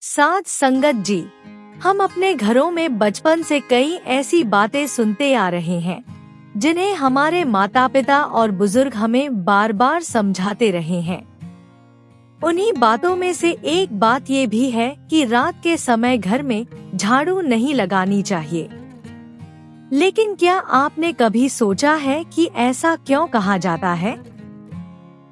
साध संगत जी, हम अपने घरों में बचपन से कई ऐसी बातें सुनते आ रहे हैं जिन्हें हमारे माता पिता और बुजुर्ग हमें बार बार समझाते रहे हैं। उन्हीं बातों में से एक बात ये भी है कि रात के समय घर में झाड़ू नहीं लगानी चाहिए। लेकिन क्या आपने कभी सोचा है कि ऐसा क्यों कहा जाता है?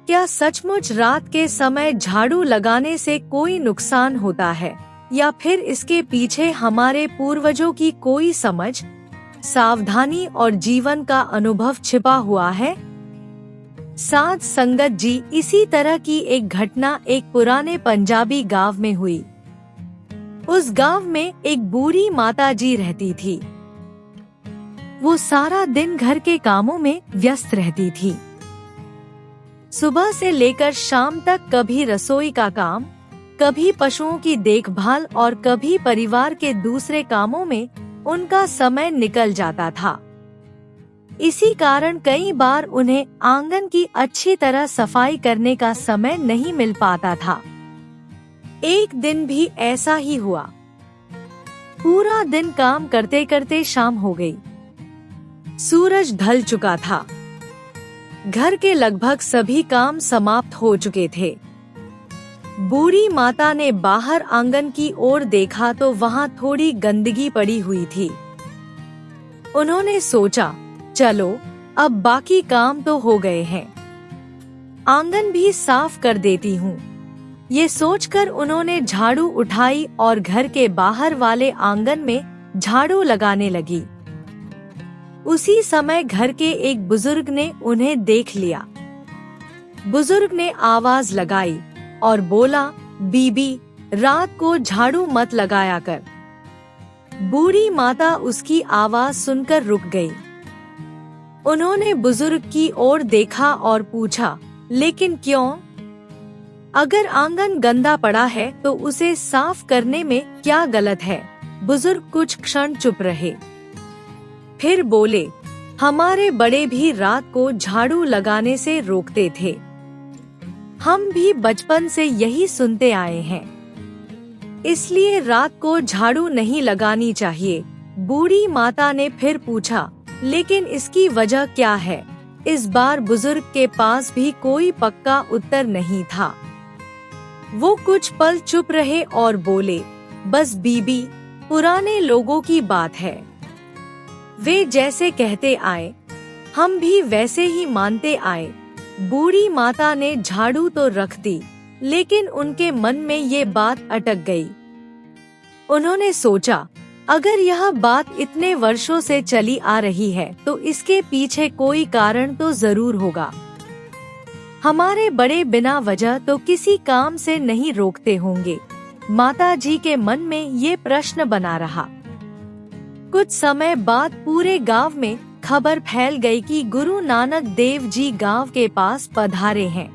क्या सचमुच रात के समय झाड़ू लगाने से कोई नुकसान होता है या फिर इसके पीछे हमारे पूर्वजों की कोई समझ, सावधानी और जीवन का अनुभव छिपा हुआ है? साध संगत जी, इसी तरह की एक घटना एक पुराने पंजाबी गांव में हुई। उस गांव में एक बूढ़ी माता जी रहती थी। वो सारा दिन घर के कामों में व्यस्त रहती थी। सुबह से लेकर शाम तक कभी रसोई का काम, कभी पशुओं की देखभाल और कभी परिवार के दूसरे कामों में उनका समय निकल जाता था। इसी कारण कई बार उन्हें आंगन की अच्छी तरह सफाई करने का समय नहीं मिल पाता था। एक दिन भी ऐसा ही हुआ। पूरा दिन काम करते करते शाम हो गई। सूरज ढल चुका था। घर के लगभग सभी काम समाप्त हो चुके थे। बूढ़ी माता ने बाहर आंगन की ओर देखा तो वहां थोड़ी गंदगी पड़ी हुई थी। उन्होंने सोचा, चलो अब बाकी काम तो हो गए हैं, आंगन भी साफ कर देती हूँ। ये सोचकर उन्होंने झाड़ू उठाई और घर के बाहर वाले आंगन में झाड़ू लगाने लगी। उसी समय घर के एक बुजुर्ग ने उन्हें देख लिया। बुजुर्ग ने आवाज लगाई और बोला, बीबी, रात को झाड़ू मत लगाया कर। बूढ़ी माता उसकी आवाज सुनकर रुक गई। उन्होंने बुजुर्ग की ओर देखा और पूछा, लेकिन क्यों? अगर आंगन गंदा पड़ा है तो उसे साफ करने में क्या गलत है? बुजुर्ग कुछ क्षण चुप रहे, फिर बोले, हमारे बड़े भी रात को झाड़ू लगाने से रोकते थे। हम भी बचपन से यही सुनते आए हैं, इसलिए रात को झाड़ू नहीं लगानी चाहिए। बूढ़ी माता ने फिर पूछा, लेकिन इसकी वजह क्या है? इस बार बुजुर्ग के पास भी कोई पक्का उत्तर नहीं था। वो कुछ पल चुप रहे और बोले, बस बीबी, पुराने लोगों की बात है। वे जैसे कहते आए, हम भी वैसे ही मानते आए। बूढ़ी माता ने झाड़ू तो रख दी, लेकिन उनके मन में ये बात अटक गई। उन्होंने सोचा, अगर यह बात इतने वर्षों से चली आ रही है तो इसके पीछे कोई कारण तो जरूर होगा। हमारे बड़े बिना वजह तो किसी काम से नहीं रोकते होंगे। माता जी के मन में ये प्रश्न बना रहा। कुछ समय बाद पूरे गांव में खबर फैल गई कि गुरु नानक देव जी गांव के पास पधारे हैं।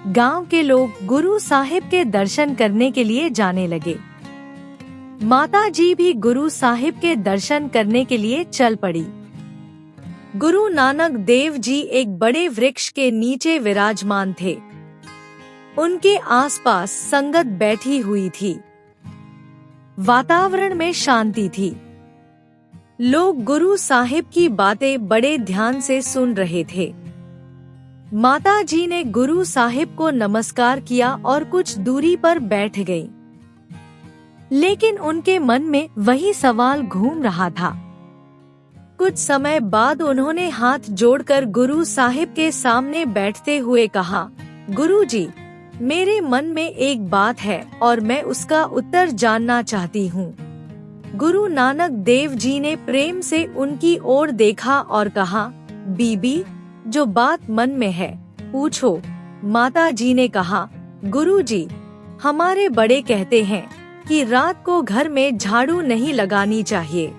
गांव के लोग गुरु साहिब के दर्शन करने के लिए जाने लगे। माता जी भी गुरु साहिब के दर्शन करने के लिए चल पड़ी। गुरु नानक देव जी एक बड़े वृक्ष के नीचे विराजमान थे। उनके आसपास संगत बैठी हुई थी। वातावरण में शांति थी। लोग गुरु साहिब की बातें बड़े ध्यान से सुन रहे थे। माता जी ने गुरु साहिब को नमस्कार किया और कुछ दूरी पर बैठ गई। लेकिन उनके मन में वही सवाल घूम रहा था। कुछ समय बाद उन्होंने हाथ जोड़कर गुरु साहिब के सामने बैठते हुए कहा, गुरु जी, मेरे मन में एक बात है और मैं उसका उत्तर जानना चाहती हूँ। गुरु नानक देव जी ने प्रेम से उनकी ओर देखा और कहा, बीबी, जो बात मन में है पूछो। माता जी ने कहा, गुरु जी, हमारे बड़े कहते हैं कि रात को घर में झाड़ू नहीं लगानी चाहिए,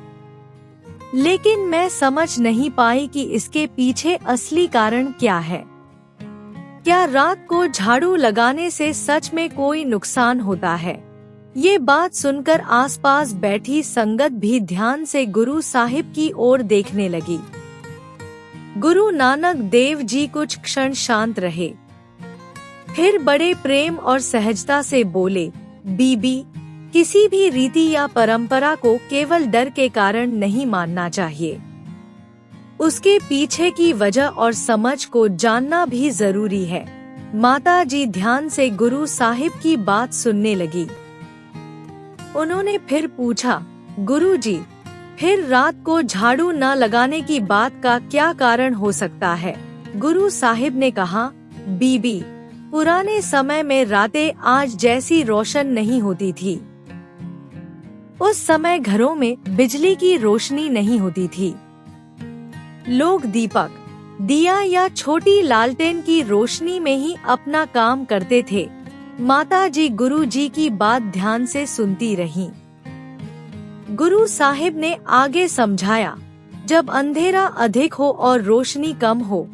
लेकिन मैं समझ नहीं पाई कि इसके पीछे असली कारण क्या है। क्या रात को झाड़ू लगाने से सच में कोई नुकसान होता है? ये बात सुनकर आसपास बैठी संगत भी ध्यान से गुरु साहिब की ओर देखने लगी। गुरु नानक देव जी कुछ क्षण शांत रहे, फिर बड़े प्रेम और सहजता से बोले, बीबी, किसी भी रीति या परंपरा को केवल डर के कारण नहीं मानना चाहिए। उसके पीछे की वजह और समझ को जानना भी जरूरी है। माता जी ध्यान से गुरु साहिब की बात सुनने लगी। उन्होंने फिर पूछा, गुरु जी, फिर रात को झाड़ू न लगाने की बात का क्या कारण हो सकता है? गुरु साहिब ने कहा, बीबी, पुराने समय में रातें आज जैसी रोशन नहीं होती थी। उस समय घरों में बिजली की रोशनी नहीं होती थी। लोग दीपक, दिया या छोटी लालटेन की रोशनी में ही अपना काम करते थे। माता जी गुरु जी की बात ध्यान से सुनती रहीं। गुरु साहिब ने आगे समझाया, जब अंधेरा अधिक हो और रोशनी कम हो,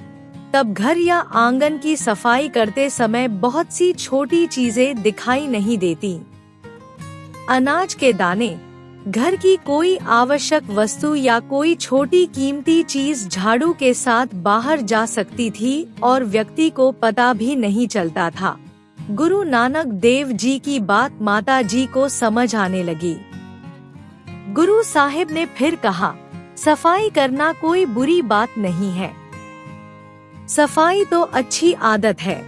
तब घर या आंगन की सफाई करते समय बहुत सी छोटी चीजें दिखाई नहीं देती। अनाज के दाने, घर की कोई आवश्यक वस्तु या कोई छोटी कीमती चीज झाड़ू के साथ बाहर जा सकती थी और व्यक्ति को पता भी नहीं चलता था। गुरु नानक देव जी की बात माता जी को समझ आने लगी। गुरु साहिब ने फिर कहा, सफाई करना कोई बुरी बात नहीं है। सफाई तो अच्छी आदत है,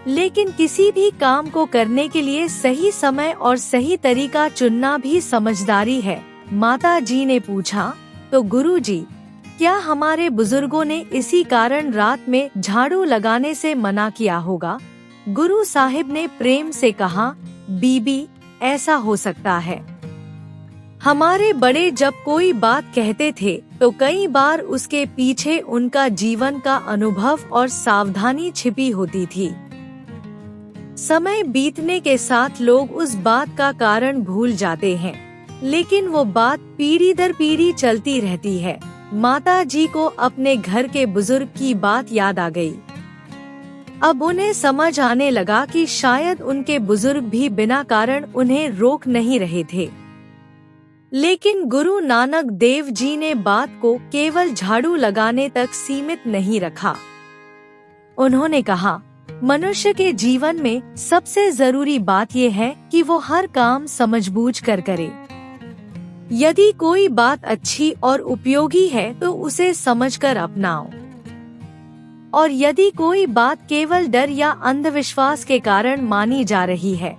लेकिन किसी भी काम को करने के लिए सही समय और सही तरीका चुनना भी समझदारी है। माता जी ने पूछा, तो गुरु जी, क्या हमारे बुजुर्गों ने इसी कारण रात में झाड़ू लगाने से मना किया होगा? गुरु साहिब ने प्रेम से कहा, बीबी, ऐसा हो सकता है। हमारे बड़े जब कोई बात कहते थे तो कई बार उसके पीछे उनका जीवन का अनुभव और सावधानी छिपी होती थी। समय बीतने के साथ लोग उस बात का कारण भूल जाते हैं, लेकिन वो बात पीढ़ी दर पीढ़ी चलती रहती है। माता जी को अपने घर के बुजुर्ग की बात याद आ गई। अब उन्हें समझ आने लगा कि शायद उनके बुजुर्ग भी बिना कारण उन्हें रोक नहीं रहे थे। लेकिन गुरु नानक देव जी ने बात को केवल झाड़ू लगाने तक सीमित नहीं रखा। उन्होंने कहा, मनुष्य के जीवन में सबसे जरूरी बात यह है कि वो हर काम समझबूझ कर करे। यदि कोई बात अच्छी और उपयोगी है तो उसे समझकर अपनाओ, और यदि कोई बात केवल डर या अंधविश्वास के कारण मानी जा रही है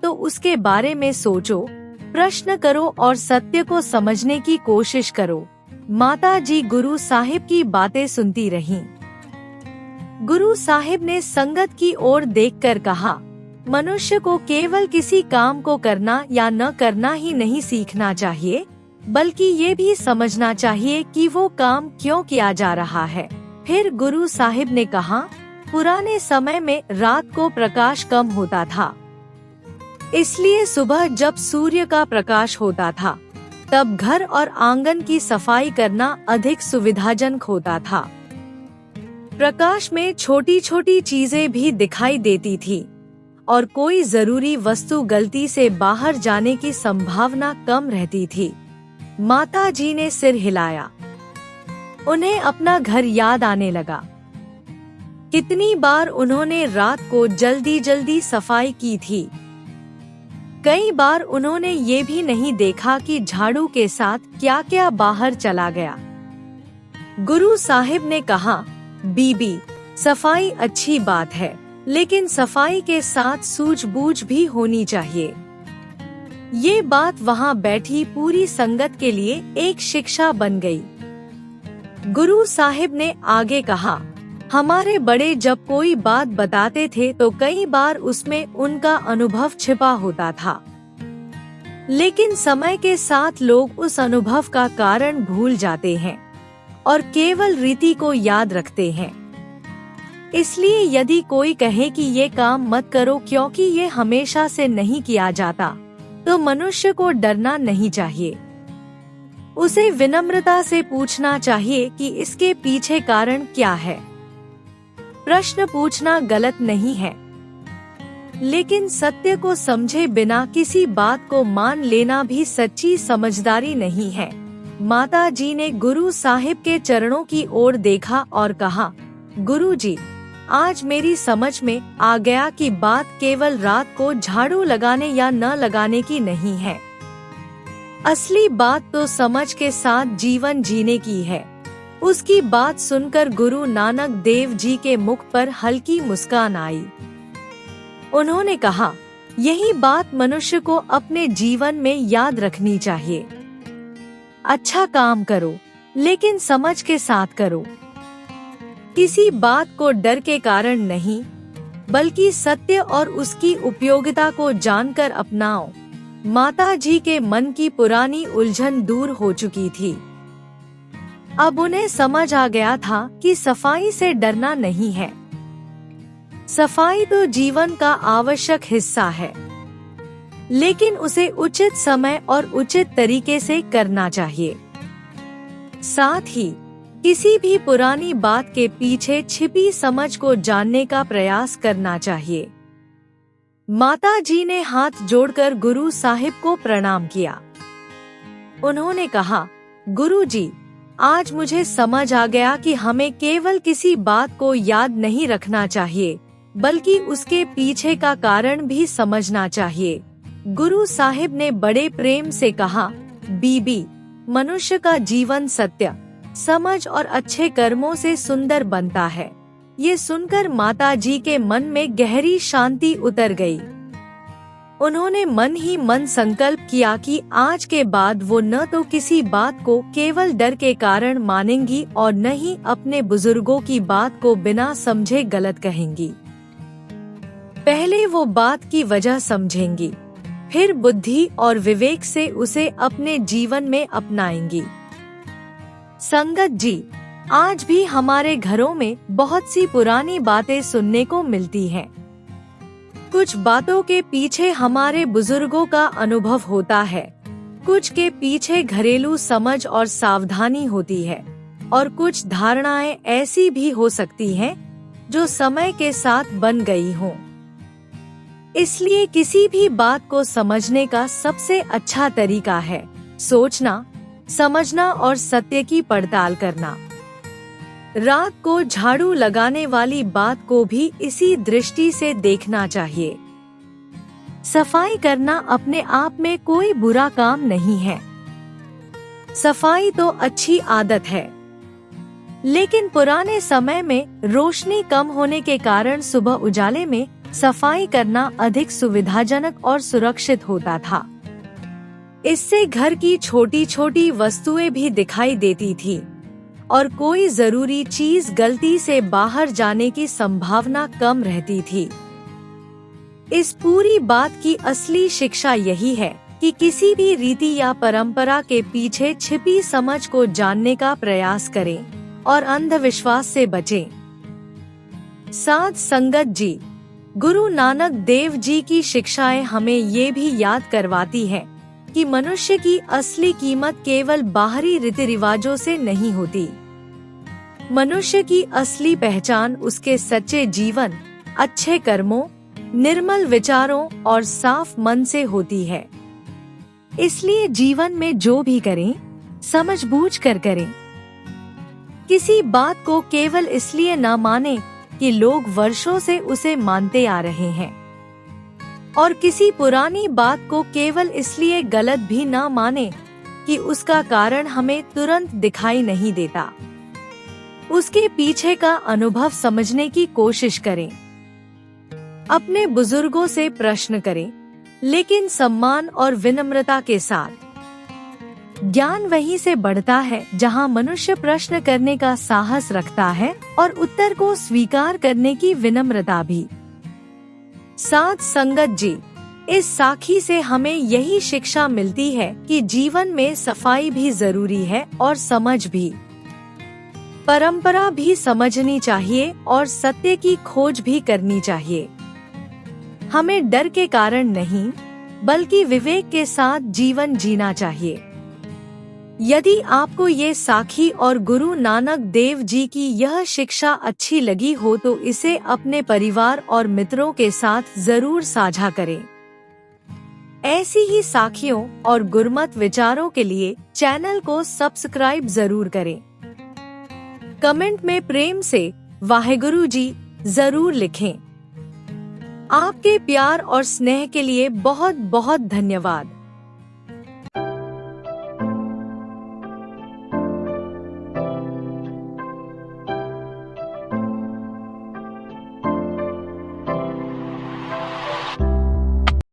तो उसके बारे में सोचो, प्रश्न करो और सत्य को समझने की कोशिश करो। माता जी गुरु साहिब की बातें सुनती रहीं। गुरु साहिब ने संगत की ओर देखकर कहा, मनुष्य को केवल किसी काम को करना या न करना ही नहीं सीखना चाहिए, बल्कि ये भी समझना चाहिए कि वो काम क्यों किया जा रहा है। फिर गुरु साहिब ने कहा, पुराने समय में रात को प्रकाश कम होता था, इसलिए सुबह जब सूर्य का प्रकाश होता था तब घर और आंगन की सफाई करना अधिक सुविधाजनक होता था। प्रकाश में छोटी छोटी चीजें भी दिखाई देती थी और कोई जरूरी वस्तु गलती से बाहर जाने की संभावना कम रहती थी। माता जी ने सिर हिलाया। उन्हें अपना घर याद आने लगा। कितनी बार उन्होंने रात को जल्दी जल्दी सफाई की थी। कई बार उन्होंने ये भी नहीं देखा कि झाड़ू के साथ क्या क्या बाहर चला गया। गुरु साहिब ने कहा, बीबी, सफाई अच्छी बात है, लेकिन सफाई के साथ सूझबूझ भी होनी चाहिए। ये बात वहाँ बैठी पूरी संगत के लिए एक शिक्षा बन गई। गुरु साहिब ने आगे कहा, हमारे बड़े जब कोई बात बताते थे तो कई बार उसमें उनका अनुभव छिपा होता था, लेकिन समय के साथ लोग उस अनुभव का कारण भूल जाते हैं और केवल रीति को याद रखते हैं। इसलिए यदि कोई कहे कि ये काम मत करो क्योंकि ये हमेशा से नहीं किया जाता, तो मनुष्य को डरना नहीं चाहिए। उसे विनम्रता से पूछना चाहिए कि इसके पीछे कारण क्या है। प्रश्न पूछना गलत नहीं है, लेकिन सत्य को समझे बिना किसी बात को मान लेना भी सच्ची समझदारी नहीं है। माता जी ने गुरु साहिब के चरणों की ओर देखा और कहा, गुरु जी, आज मेरी समझ में आ गया कि बात केवल रात को झाड़ू लगाने या न लगाने की नहीं है। असली बात तो समझ के साथ जीवन जीने की है। उसकी बात सुनकर गुरु नानक देव जी के मुख पर हल्की मुस्कान आई। उन्होंने कहा, यही बात मनुष्य को अपने जीवन में याद रखनी चाहिए। अच्छा काम करो, लेकिन समझ के साथ करो। किसी बात को डर के कारण नहीं, बल्कि सत्य और उसकी उपयोगिता को जानकर अपनाओ। माता जी के मन की पुरानी उलझन दूर हो चुकी थी। अब उन्हें समझ आ गया था कि सफाई से डरना नहीं है। सफाई तो जीवन का आवश्यक हिस्सा है, लेकिन उसे उचित समय और उचित तरीके से करना चाहिए। साथ ही किसी भी पुरानी बात के पीछे छिपी समझ को जानने का प्रयास करना चाहिए। माता जी ने हाथ जोड़कर गुरु साहिब को प्रणाम किया। उन्होंने कहा, गुरु जी, आज मुझे समझ आ गया कि हमें केवल किसी बात को याद नहीं रखना चाहिए, बल्कि उसके पीछे का कारण भी समझना चाहिए। गुरु साहिब ने बड़े प्रेम से कहा, बीबी, मनुष्य का जीवन सत्य, समझ और अच्छे कर्मों से सुंदर बनता है। ये सुनकर माता जी के मन में गहरी शांति उतर गई। उन्होंने मन ही मन संकल्प किया कि आज के बाद वो न तो किसी बात को केवल डर के कारण मानेंगी और न ही अपने बुजुर्गों की बात को बिना समझे गलत कहेंगी। पहले वो बात की वजह समझेंगी, फिर बुद्धि और विवेक से उसे अपने जीवन में अपनाएंगी। संगत जी, आज भी हमारे घरों में बहुत सी पुरानी बातें सुनने को मिलती हैं। कुछ बातों के पीछे हमारे बुजुर्गों का अनुभव होता है, कुछ के पीछे घरेलू समझ और सावधानी होती है, और कुछ धारणाएं ऐसी भी हो सकती हैं जो समय के साथ बन गई हों। इसलिए किसी भी बात को समझने का सबसे अच्छा तरीका है सोचना, समझना और सत्य की पड़ताल करना। रात को झाड़ू लगाने वाली बात को भी इसी दृष्टि से देखना चाहिए। सफाई करना अपने आप में कोई बुरा काम नहीं है। सफाई तो अच्छी आदत है, लेकिन पुराने समय में रोशनी कम होने के कारण सुबह उजाले में सफाई करना अधिक सुविधाजनक और सुरक्षित होता था। इससे घर की छोटी छोटी वस्तुएं भी दिखाई देती थी और कोई जरूरी चीज गलती से बाहर जाने की संभावना कम रहती थी। इस पूरी बात की असली शिक्षा यही है कि किसी भी रीति या परंपरा के पीछे छिपी समझ को जानने का प्रयास करें और अंधविश्वास से बचें। साथ संगत जी, गुरु नानक देव जी की शिक्षाएं हमें ये भी याद करवाती है कि मनुष्य की असली कीमत केवल बाहरी रीति रिवाजों से नहीं होती। मनुष्य की असली पहचान उसके सच्चे जीवन, अच्छे कर्मों, निर्मल विचारों और साफ मन से होती है। इसलिए जीवन में जो भी करें, समझबूझ कर करें। किसी बात को केवल इसलिए न माने कि लोग वर्षों से उसे मानते आ रहे हैं, और किसी पुरानी बात को केवल इसलिए गलत भी न माने कि उसका कारण हमें तुरंत दिखाई नहीं देता। उसके पीछे का अनुभव समझने की कोशिश करें। अपने बुजुर्गों से प्रश्न करें, लेकिन सम्मान और विनम्रता के साथ। ज्ञान वहीं से बढ़ता है जहां मनुष्य प्रश्न करने का साहस रखता है और उत्तर को स्वीकार करने की विनम्रता भी। साथ संगत जी, इस साखी से हमें यही शिक्षा मिलती है कि जीवन में सफाई भी जरूरी है और समझ भी। परंपरा भी समझनी चाहिए और सत्य की खोज भी करनी चाहिए। हमें डर के कारण नहीं, बल्कि विवेक के साथ जीवन जीना चाहिए। यदि आपको ये साखी और गुरु नानक देव जी की यह शिक्षा अच्छी लगी हो तो इसे अपने परिवार और मित्रों के साथ जरूर साझा करें। ऐसी ही साखियों और गुरमत विचारों के लिए चैनल को सब्सक्राइब जरूर करें। कमेंट में प्रेम से वाहेगुरु जी जरूर लिखें। आपके प्यार और स्नेह के लिए बहुत बहुत धन्यवाद।